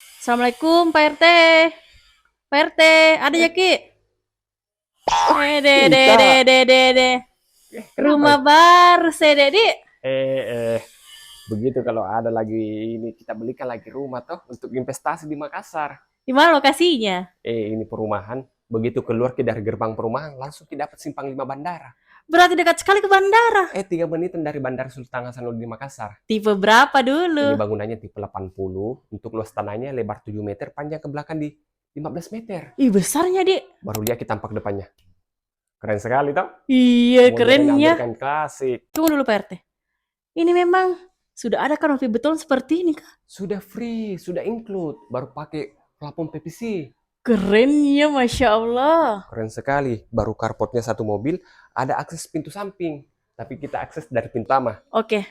Assalamualaikum Pak RT. Pak RT, ada ya Ki? De de de Kita, de de de. kenapa? Rumah baru saya Dedi. Eh, begitu kalau ada lagi ini kita belikan lagi rumah toh untuk investasi di Makassar. Di mana lokasinya? Ini perumahan. Begitu keluar ke dari gerbang perumahan, langsung kita dapat simpang 5 bandara. Berarti dekat sekali ke bandara. 3 menitan dari Bandara Sultan Hasanuddin di Makassar. Tipe berapa Ini dulu? bangunannya tipe 80, untuk luas tanahnya lebar 7 meter, panjang ke belakang di 15 meter. Ih besarnya Di. Baru lihat kita tampak depannya. Keren sekali toh. Iya Modern kerennya. American klasik. Tunggu dulu Pak RT. Ini memang sudah ada kan mobil beton seperti ini kah? Sudah free, sudah include, baru pakai plafon PVC. Kerennya Masya Allah. Keren sekali. Baru carportnya satu mobil, ada akses pintu samping. Tapi kita akses dari pintu utama. Oke.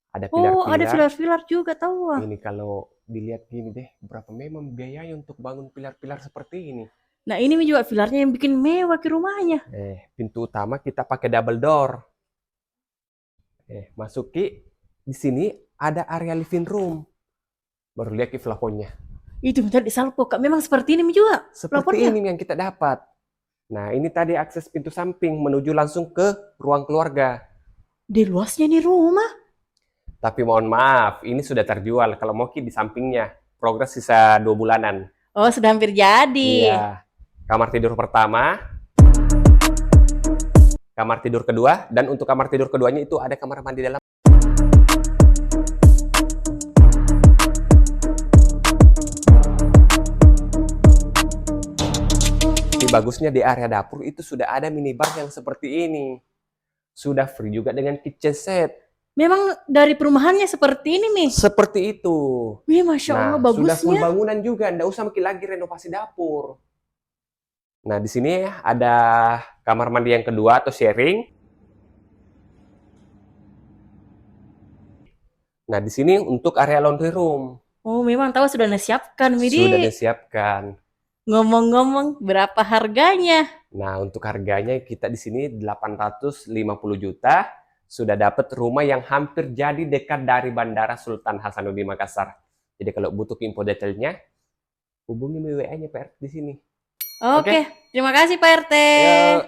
Ada Oh ada pilar-pilar. pilar-pilar juga tahu. Ini kalau dilihat gini deh, berapa memang biayanya untuk bangun pilar-pilar seperti ini. Nah ini juga pilarnya yang bikin mewah ke rumahnya. Pintu utama kita pakai double door. Masuki. Di sini ada area living room. Baru lihat ke plafonnya. Itu tadi salpo Kak. Memang seperti ini juga. Seperti ini yang kita dapat. Nah, ini tadi akses pintu samping menuju langsung ke ruang keluarga. Di luasnya nih rumah. Tapi mohon maaf, ini sudah terjual. Kalau mau di sampingnya, progres sisa 2 bulanan. Oh, sudah hampir jadi. Iya. Kamar tidur pertama, kamar tidur kedua, dan untuk kamar tidur keduanya itu ada kamar mandi dalam. Tapi bagusnya di area dapur itu sudah ada minibar yang seperti ini. Sudah free juga dengan kitchen set. Memang dari perumahannya seperti ini nih. Seperti itu. Wih, Masya Allah, Nah, sudah full bagusnya. bangunan juga, nggak usah makin lagi renovasi dapur. Nah, di sini ada kamar mandi yang kedua atau sharing. Nah, di sini untuk area laundry room. Oh, memang tahu sudah disiapkan, Sudah Widi. disiapkan. Ngomong-ngomong, berapa harganya? Nah, untuk harganya kita di sini 850 juta. Sudah dapat rumah yang hampir jadi dekat dari Bandara Sultan Hasanuddin Makassar. Jadi kalau butuh info detailnya, hubungi WA-nya PR di sini. Oke, Oke? terima kasih Pak RT. Yuk.